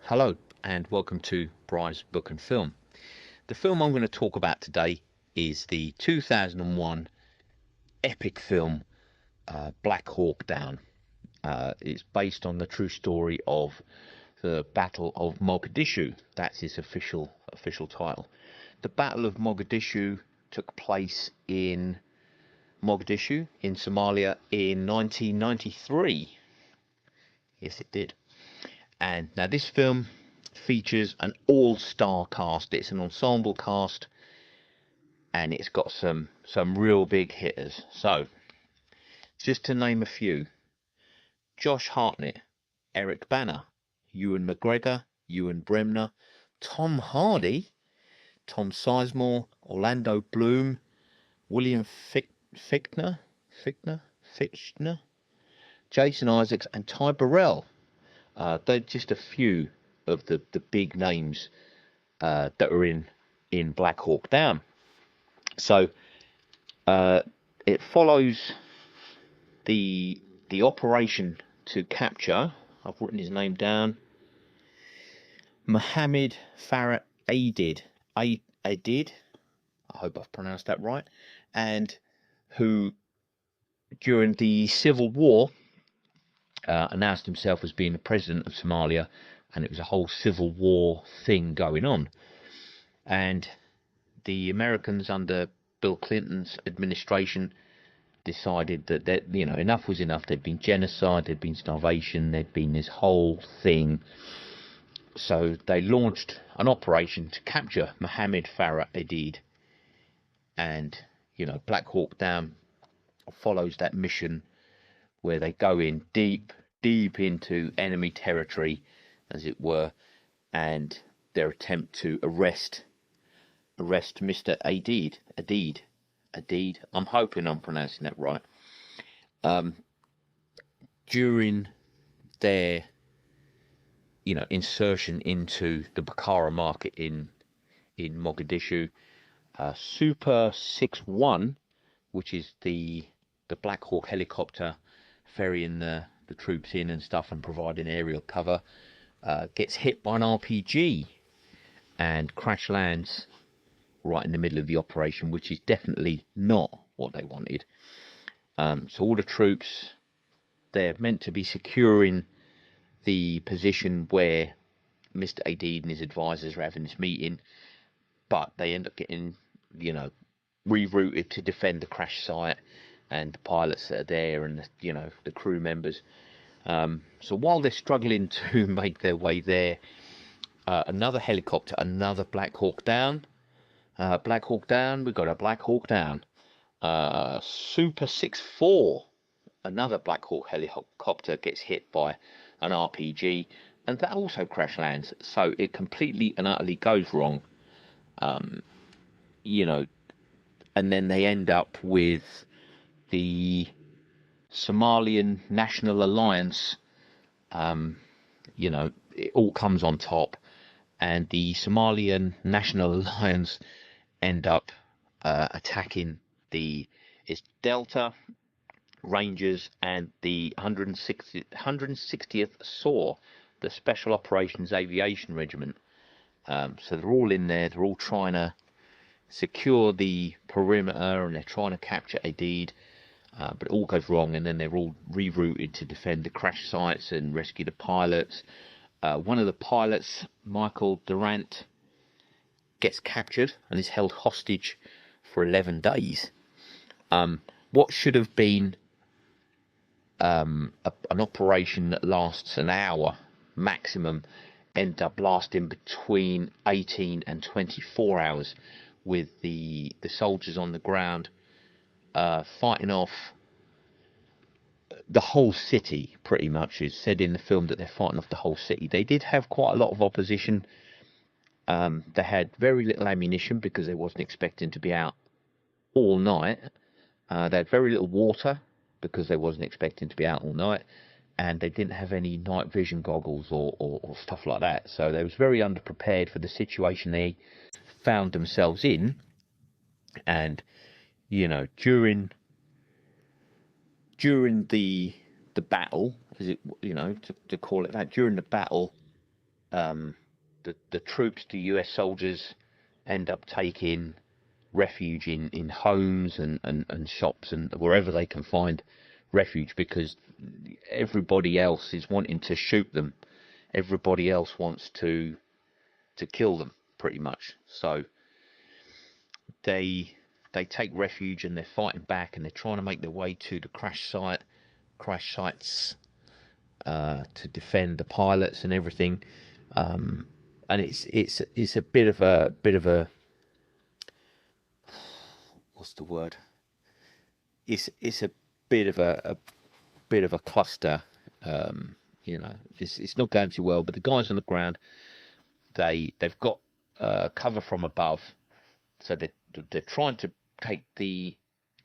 Hello and welcome to Bry's Book and Film. The film I'm going to talk about today is the 2001 epic film Black Hawk Down. It's based on the true story of the Battle of Mogadishu. That's its official title. The Battle of Mogadishu took place in Mogadishu in Somalia in 1993. Yes, it did. And now this film features an all-star cast. It's an ensemble cast, and it's got some real big hitters. So, just to name a few: Josh Hartnett, Eric Bana, Ewan McGregor, Ewan Bremner, Tom Hardy, Tom Sizemore, Orlando Bloom, William Fichtner, Jason Isaacs, and Ty Burrell. They're just a few of the big names that are in Black Hawk Down. So it follows the operation to capture. I've written his name down. Mohammed Farah Aidid. Aidid. I hope I've pronounced that right. And who, during the civil war, announced himself as being the president of Somalia, and it was a whole civil war thing going on. And the Americans under Bill Clinton's administration decided that enough was enough. There'd been genocide, there'd been starvation, there'd been this whole thing. So they launched an operation to capture Mohammed Farah Aidid, and Black Hawk Down follows that mission where they go in deep into enemy territory, as it were, and their attempt to arrest Mr. Aidid. I'm hoping I'm pronouncing that right. During their, insertion into the Bakara market in Mogadishu, Super 61, which is the Black Hawk helicopter ferrying the troops in and stuff and providing aerial cover, gets hit by an RPG and crash lands right in the middle of the operation, which is definitely not what they wanted. So all the troops, they're meant to be securing the position where Mr. Aidid and his advisors are having this meeting, but they end up getting, rerouted to defend the crash site and the pilots that are there and the crew members. So while they're struggling to make their way there, another helicopter, another Black Hawk Down. We got a Black Hawk Down. Super 64, another Black Hawk helicopter gets hit by an RPG, and that also crash lands. So it completely and utterly goes wrong. And then they end up with the Somalian National Alliance. It all comes on top, and the Somalian National Alliance end up attacking its Delta Rangers and the 160th SAW, the Special Operations Aviation Regiment. So they're all in there. They're all trying to secure the perimeter, and they're trying to capture Aidid. But it all goes wrong, and then they're all rerouted to defend the crash sites and rescue the pilots. One of the pilots, Michael Durant, gets captured and is held hostage for 11 days. What should have been an operation that lasts an hour maximum ended up lasting between 18 and 24 hours, with the soldiers on the ground fighting off the whole city. Pretty much is said in the film that they're fighting off the whole city. They did have quite a lot of opposition. They had very little ammunition because they wasn't expecting to be out all night. They had very little water because they wasn't expecting to be out all night, and they didn't have any night vision goggles or stuff like that. So they was very underprepared for the situation they found themselves in. And during the battle, as it to call it that, during the battle, the troops, the US soldiers, end up taking refuge in homes and shops and wherever they can find refuge, because everybody else is wanting to shoot them. Everybody else wants to kill them, pretty much. So they take refuge and they're fighting back, and they're trying to make their way to the crash sites to defend the pilots and everything. And it's a bit of a what's the word? It's a bit of a cluster. It's not going too well. But the guys on the ground, they've got cover from above, so they're trying to take the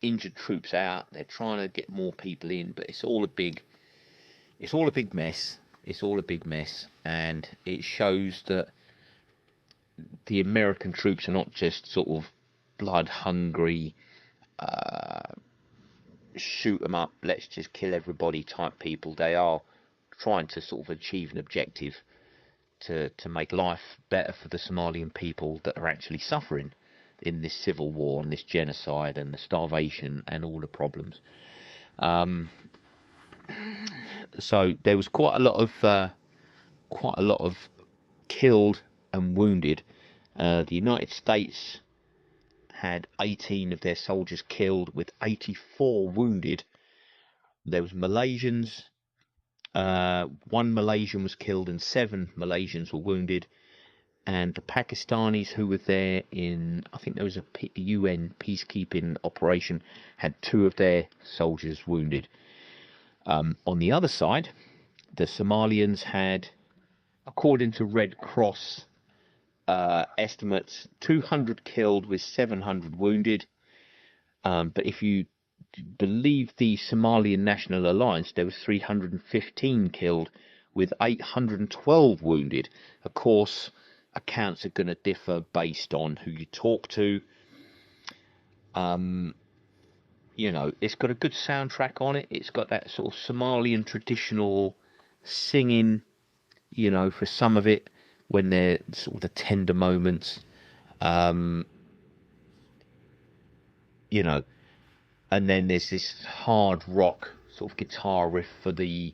injured troops out. They're trying to get more people in, but it's all a big mess. It's all a big mess, and it shows that the American troops are not just sort of blood hungry, shoot them up, let's just kill everybody type people. They are trying to sort of achieve an objective to make life better for the Somalian people that are actually suffering in this civil war and this genocide and the starvation and all the problems. So there was quite a lot of killed and wounded. The United States had 18 of their soldiers killed, with 84 wounded. There was Malaysians. One Malaysian was killed and 7 Malaysians were wounded. And the Pakistanis who were there in, I think there was a UN peacekeeping operation, had 2 of their soldiers wounded. On the other side, the Somalians had, according to Red Cross estimates, 200 killed with 700 wounded. But if you believe the Somalian National Alliance, there was 315 killed with 812 wounded. Of course, accounts are going to differ based on who you talk to. It's got a good soundtrack on it. It's got that sort of Somalian traditional singing, for some of it, when they're sort of the tender moments. And then there's this hard rock sort of guitar riff for the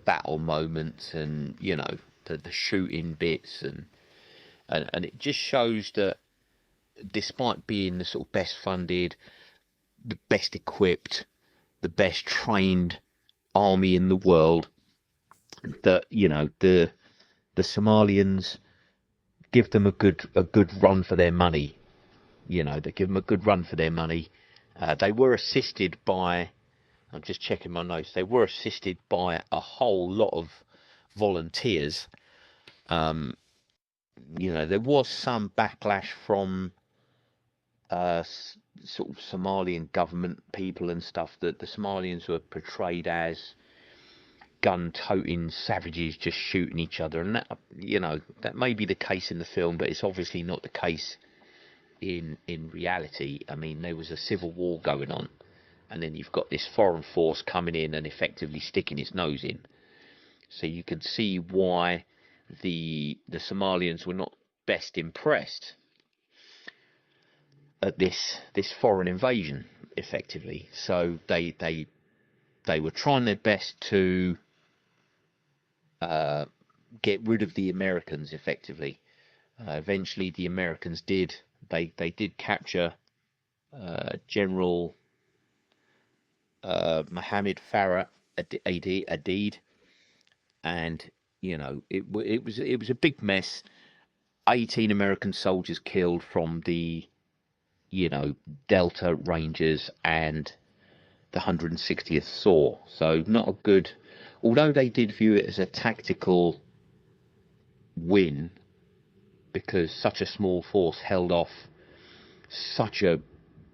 battle moments, and the shooting bits, and it just shows that despite being the sort of best funded, the best equipped, the best trained army in the world, that the Somalians give them a good run for their money. They give them a good run for their money. They were assisted by, I'm just checking my notes, they were assisted by a whole lot of volunteers. There was some backlash from sort of Somalian government people and stuff, that the Somalians were portrayed as gun-toting savages just shooting each other, and that may be the case in the film, but it's obviously not the case in reality. I mean, there was a civil war going on, and then you've got this foreign force coming in and effectively sticking its nose in. So you can see why the Somalians were not best impressed at this foreign invasion, effectively. So they were trying their best to get rid of the Americans, effectively. Eventually, the Americans did. They did capture General Mohammed Farah Aidid, and it was a big mess. 18 American soldiers killed from the Delta Rangers and the 160th SAW. So not a good, although they did view it as a tactical win, because such a small force held off such a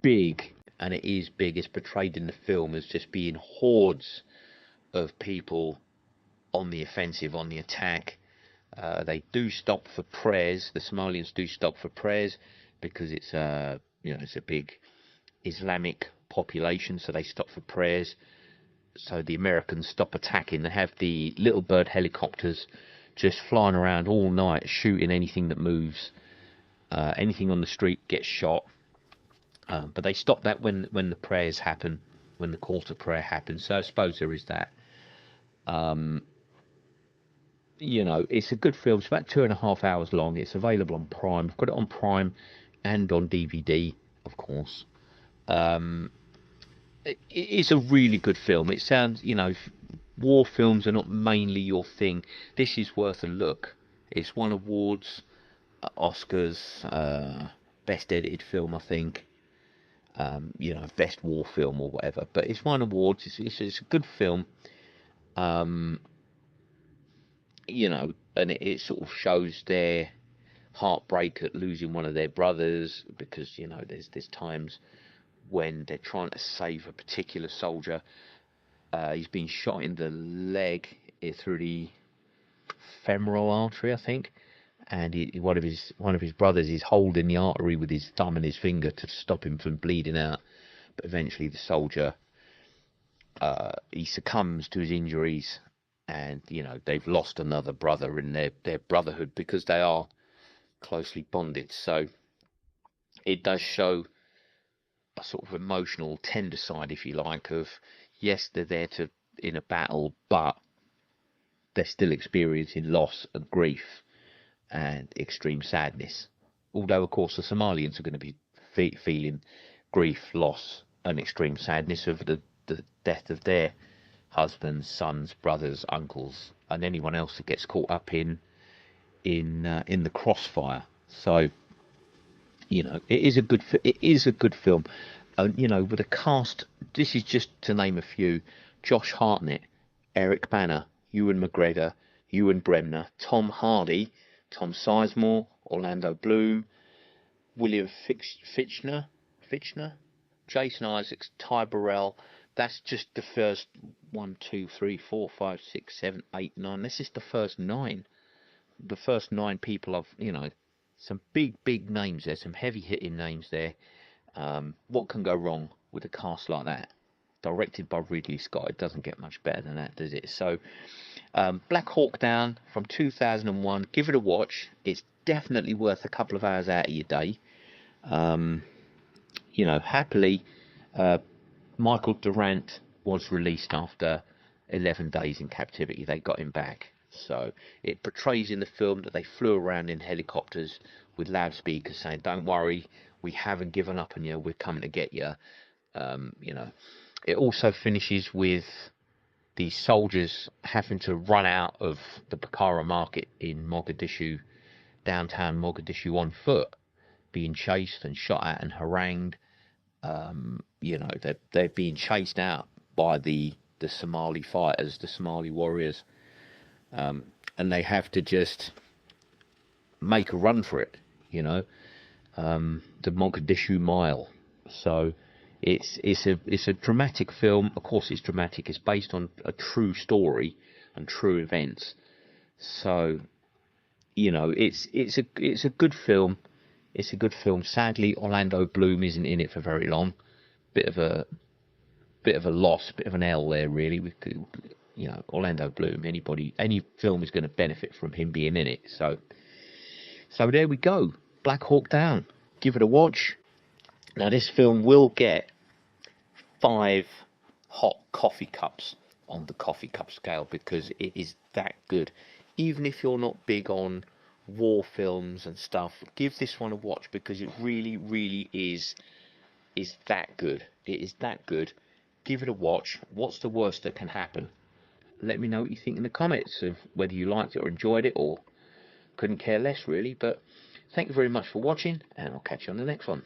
big, and it is big, it's portrayed in the film as just being hordes of people on the offensive, on the attack. They do stop for prayers. The Somalians do stop for prayers, because it's a big Islamic population, so they stop for prayers. So the Americans stop attacking. They have the Little Bird helicopters just flying around all night, shooting anything that moves. Anything on the street gets shot. But they stop that when the prayers happen, when the call to prayer happens. So I suppose there is that. You know, it's a good film. It's about 2.5 hours long. It's available on Prime. I've got it on Prime and on DVD, of course. It is a really good film. It sounds, you know, war films are not mainly your thing. This is worth a look. It's won awards, Oscars, best edited film, I think. You know, best war film or whatever. But it's won awards. It's a good film. You know, and it sort of shows their heartbreak at losing one of their brothers, because, you know, there's times when they're trying to save a particular soldier. He's been shot in the leg through the femoral artery, I think, and one of his brothers is holding the artery with his thumb and his finger to stop him from bleeding out. But eventually, the soldier he succumbs to his injuries, and, you know, they've lost another brother in their brotherhood, because they are closely bonded. So it does show a sort of emotional, tender side, if you like, of, yes, they're there in a battle, but they're still experiencing loss and grief and extreme sadness. Although, of course, the Somalians are going to be feeling grief, loss, and extreme sadness of the death of their husbands, sons, brothers, uncles, and anyone else that gets caught up in the crossfire. So, you know, it is a good film. You know, with a cast, this is just to name a few: Josh Hartnett, Eric Bana, Ewan McGregor, Ewan Bremner, Tom Hardy, Tom Sizemore, Orlando Bloom, William Fichtner, Jason Isaacs, Ty Burrell. That's just the first 1, 2, 3, 4, 5, 6, 7, 8, 9. This is the first 9. The first 9 people I've, you know, some big names there, some heavy hitting names there. What can go wrong with a cast like that? Directed by Ridley Scott, it doesn't get much better than that, does it? So, Black Hawk Down from 2001. Give it a watch. It's definitely worth a couple of hours out of your day. You know, happily, Michael Durant was released after 11 days in captivity. They got him back. So it portrays in the film that they flew around in helicopters with loudspeakers saying, "Don't worry, we haven't given up on you. We're coming to get you." You know, it also finishes with the soldiers having to run out of the Bakara market in Mogadishu, downtown Mogadishu, on foot, being chased and shot at and harangued. You know, they're being chased out by the Somali fighters, the Somali warriors, and they have to just make a run for it. You know, the Mogadishu Mile. So it's a dramatic film. Of course, it's dramatic. It's based on a true story and true events. So, you know, it's a good film. It's a good film. Sadly, Orlando Bloom isn't in it for very long. Bit of a loss, bit of an L there, really. You know, Orlando Bloom. Any film is going to benefit from him being in it. So there we go. Black Hawk Down. Give it a watch. Now, this film will get 5 hot coffee cups on the coffee cup scale, because it is that good. Even if you're not big on war films and stuff, give this one a watch, because it really is that good. It is that good. Give it a watch. What's the worst that can happen? Let me know what you think in the comments of whether you liked it or enjoyed it, or couldn't care less, really. But thank you very much for watching, and I'll catch you on the next one.